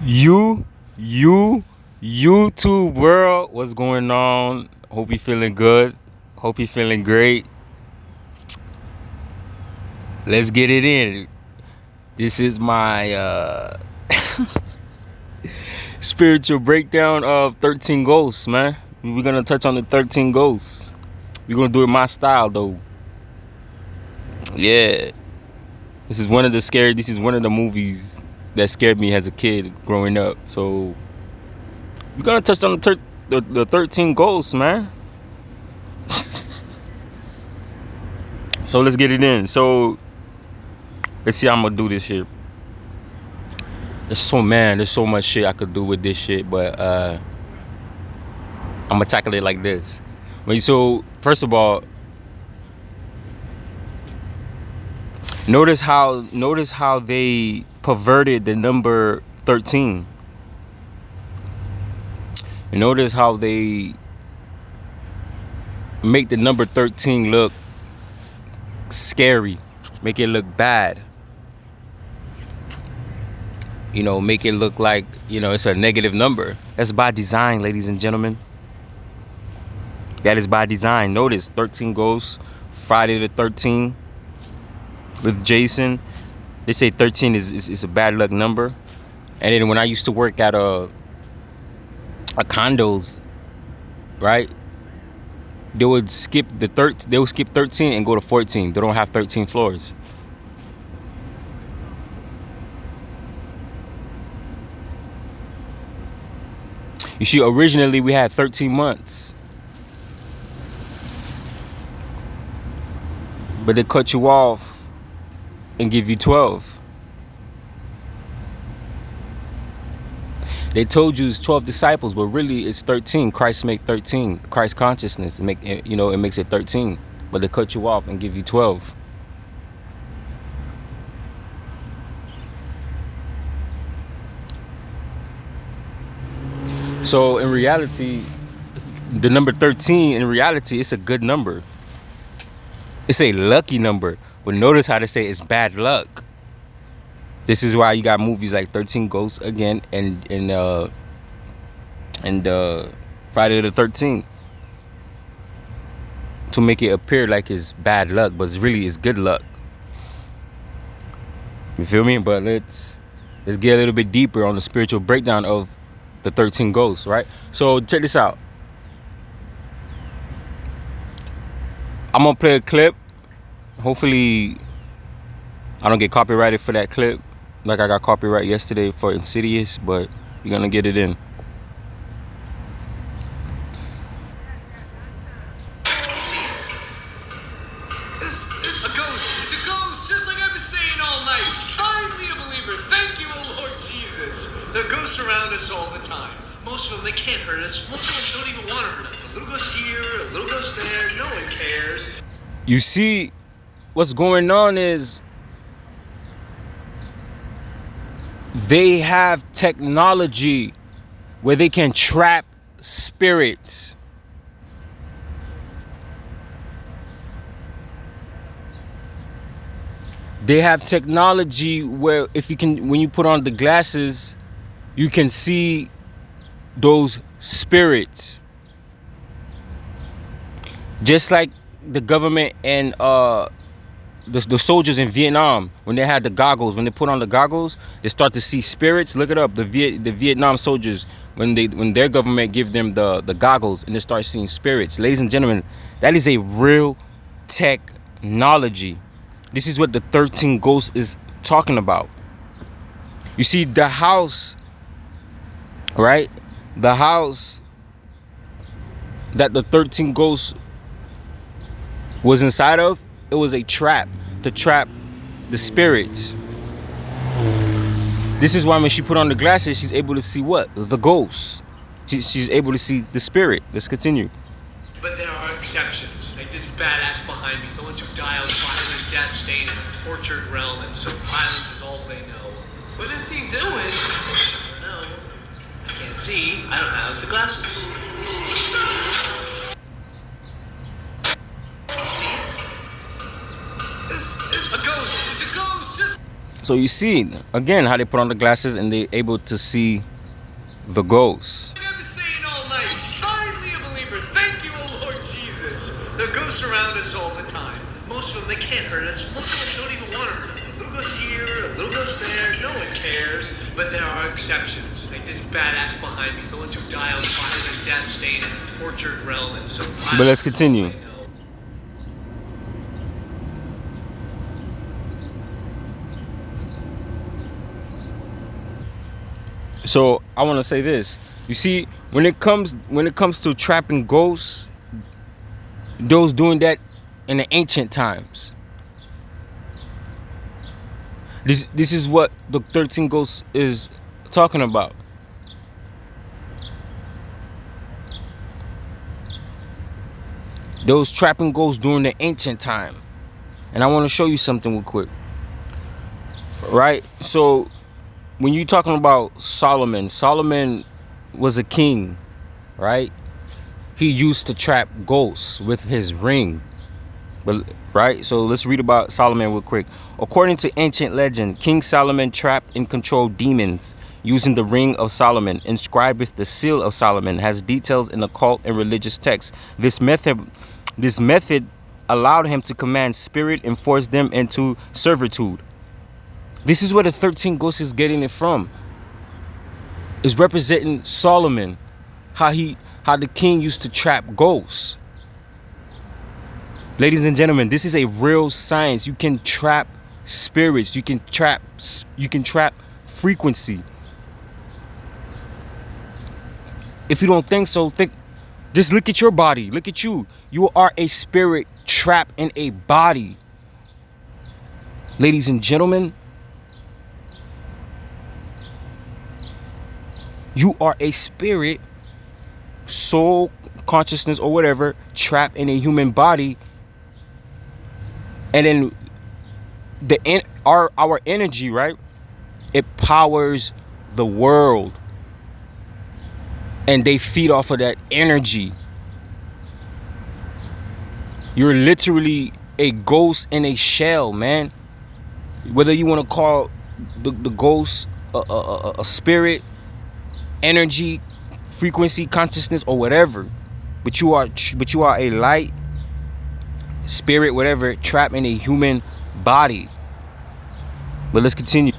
You, you, YouTube world, what's going on? Hope you feeling good. Hope you feeling great. Let's get it in. This is my spiritual breakdown of 13 Ghosts, man. We're gonna touch on the 13 Ghosts. We're gonna do it my style, though. Yeah. This is one of the movies that scared me as a kid growing up. So we're gonna touch on the 13 Ghosts, man. So let's get it in. So let's see how I'm gonna do this shit. There's so much shit I could do with this shit, but I'm gonna tackle it like this. So first of all, notice how they perverted the number 13. Notice how they make the number 13 look scary, make it look bad. Make it look like, it's a negative number. That's by design, ladies and gentlemen. That is by design. Notice 13 Ghosts, Friday the 13th with Jason. They say 13 is a bad luck number. And then when I used to work at a condos, right? They would skip 13 and go to 14. They don't have 13 floors. You see, originally we had 13 months. But they cut you off and give you 12. They told you it's 12 disciples, but really it's 13. Christ make 13. Christ consciousness, it makes it 13. But they cut you off and give you 12. So in reality, the number 13, in reality, it's a good number. It's a lucky number. But notice how they say it's bad luck. This is why you got movies like 13 Ghosts again and Friday the 13th. To make it appear like it's bad luck, but it's good luck. You feel me? But let's get a little bit deeper on the spiritual breakdown of the 13 Ghosts, right? So check this out. I'm gonna play a clip. Hopefully I don't get copyrighted for that clip like I got copyright yesterday for Insidious, but we're gonna get it in. It's a ghost. It's a ghost, just like I've been saying all night. Finally a believer. Thank you, O Lord Jesus. There are ghosts around us all the time. Most of them, they can't hurt us. Most of them don't even want to hurt us. A little ghost here, a little ghost there. No one cares. You see, what's going on is they have technology where they can trap spirits. They have technology where when you put on the glasses, you can see those spirits. Just like the government and the soldiers in Vietnam, when they had the goggles, when they put on the goggles, they start to see spirits. Look it up. The Vietnam soldiers, when their government give them the goggles and they start seeing spirits. Ladies and gentlemen, that is a real technology. This is what the 13 Ghosts is talking about. You see, the house, right? The house that the 13 Ghosts was inside of, it was a trap to trap the spirits. This is why when she put on the glasses, she's able to see what? The ghosts. She's able to see the spirit. Let's continue. But there are exceptions, like this badass behind me, the ones who dialed violent death staying in a tortured realm, and so violence is all they know. What is he doing? I don't know. I can't see. I don't have the glasses. You see? It's a ghost. It's a ghost. Just So you see, again, how they put on the glasses and they're able to see the ghosts. I've been saying all night, finally a believer. Thank you, O Lord Jesus. The ghosts around us all the time. Most of them, they can't hurt us. Most of them don't even want to hurt us. A little ghost here, a little ghost there. No one cares. But there are exceptions. Like this badass behind me, the ones who die on fire and death, stay in a tortured realm and so. But let's continue. So I want to say this. You see, when it comes to trapping ghosts, those doing that in the ancient times. This is what the 13 ghosts is talking about. Those trapping ghosts during the ancient time. And I want to show you something real quick. Right? So when you're talking about Solomon was a king, right? He used to trap ghosts with his ring. But right? So let's read about Solomon real quick. According to ancient legend, King Solomon trapped and controlled demons using the ring of Solomon, inscribed with the seal of Solomon, has details in occult and religious texts. This method allowed him to command spirit and force them into servitude. This is where the 13 ghosts is getting it from. It's representing Solomon, how the king used to trap ghosts. Ladies and gentlemen, this is a real science. You can trap spirits. You can trap frequency. If you don't think so, just look at your body. Look at you. You are a spirit trapped in a body. Ladies and gentlemen, you are a spirit, soul, consciousness, or whatever, trapped in a human body. And then our energy, right? It powers the world. And they feed off of that energy. You're literally a ghost in a shell, man. Whether you want to call the ghost a spirit, energy, frequency, consciousness, or whatever, but you are a light, spirit, whatever, trapped in a human body. But let's continue.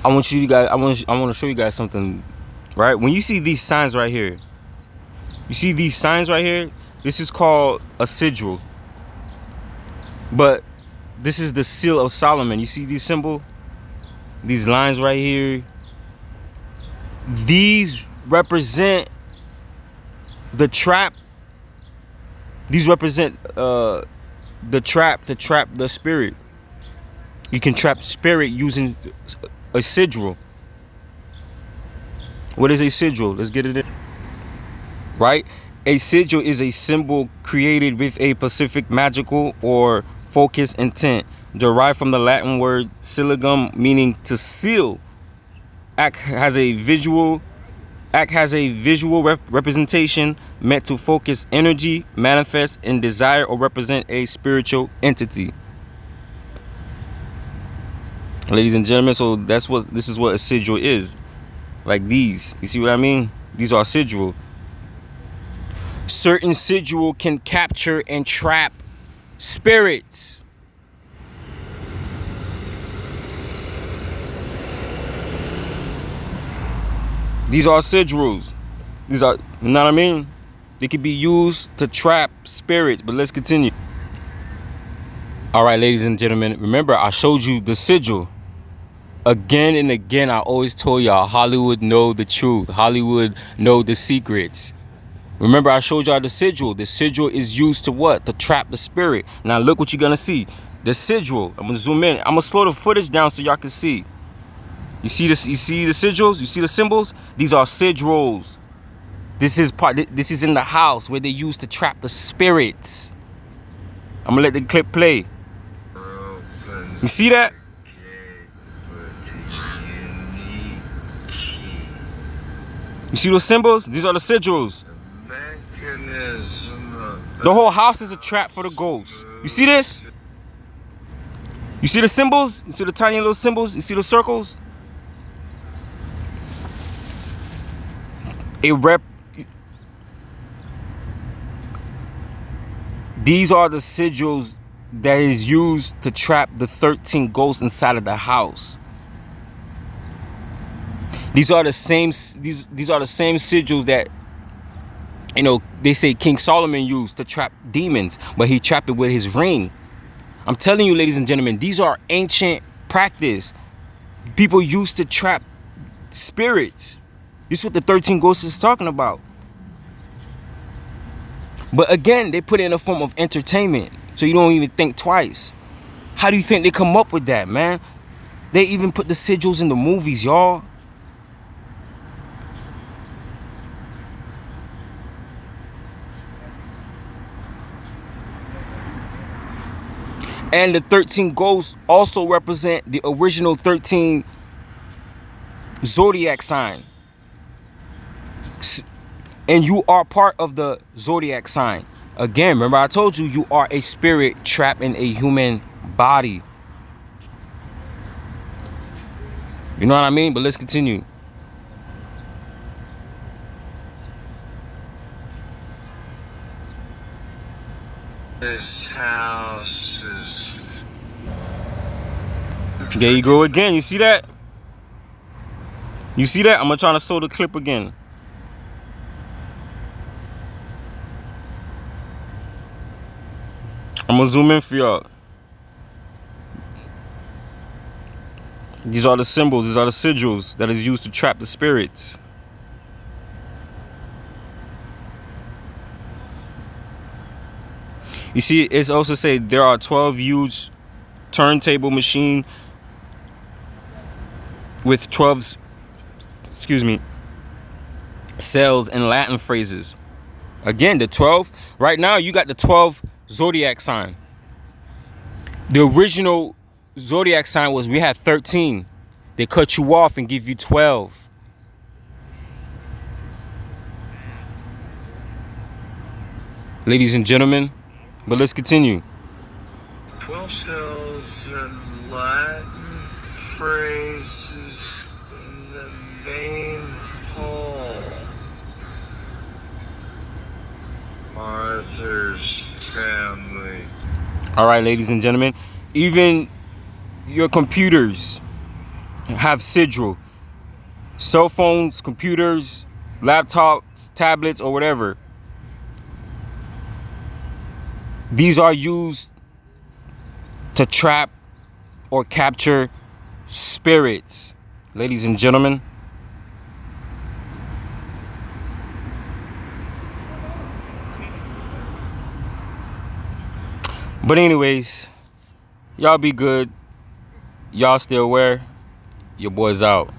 I want to show you guys something. Right? When you see these signs right here, this is called a sigil. But this is the seal of Solomon. You see these symbol? These lines right here. These represent the trap. These represent the trap to trap the spirit. You can trap spirit using a sigil. What is a sigil? Let's get it in. Right? A sigil is a symbol created with a specific magical or focused intent, derived from the Latin word siligum, meaning to seal. Act has a visual representation meant to focus energy, manifest in desire, or represent a spiritual entity. Ladies and gentlemen, so this is what a sigil is. Like these. You see what I mean? These are sigil. Certain sigil can capture and trap spirits. These are sigils. These are, you know what I mean? They can be used to trap spirits. But let's continue. All right, ladies and gentlemen, remember I showed you the sigil. Again and again, I always told y'all, Hollywood know the truth. Hollywood know the secrets. Remember, I showed y'all the sigil. The sigil is used to what? To trap the spirit. Now, look what you're going to see. The sigil. I'm going to zoom in. I'm going to slow the footage down so y'all can see. You see this? You see the sigils? You see the symbols? These are sigils. This is in the house where they used to trap the spirits. I'm going to let the clip play. You see that? You see those symbols? These are the sigils. The whole house is a trap for the ghosts. You see this? You see the symbols? You see the tiny little symbols? You see the circles? These are the sigils that is used to trap the 13 ghosts inside of the house. These are the same sigils that, you know, they say King Solomon used to trap demons, but he trapped it with his ring. I'm telling you, ladies and gentlemen, these are ancient practice. People used to trap spirits. This is what the 13 ghosts is talking about. But again, they put it in a form of entertainment, so you don't even think twice. How do you think they come up with that, man? They even put the sigils in the movies, y'all. And the 13 ghosts also represent the original 13 zodiac sign. And you are part of the zodiac sign. Again, remember I told you, you are a spirit trapped in a human body. You know what I mean? But let's continue. This house is... There you go again. You see that? You see that? I'm gonna try to show the clip again. I'm gonna zoom in for y'all. These are the symbols, these are the sigils that is used to trap the spirits. You see, it's also say there are 12 huge turntable machine with 12, cells and Latin phrases. Again, the 12, right now you got the 12 zodiac sign. The original zodiac sign was we had 13. They cut you off and give you 12. Ladies and gentlemen, but let's continue. 12 cells and Latin phrases in the main hall. Arthur's family. All right, ladies and gentlemen, even your computers have sigil. Cell phones, computers, laptops, tablets, or whatever. These are used to trap or capture spirits, ladies and gentlemen. But anyways, y'all be good. Y'all stay aware. Your boy's out.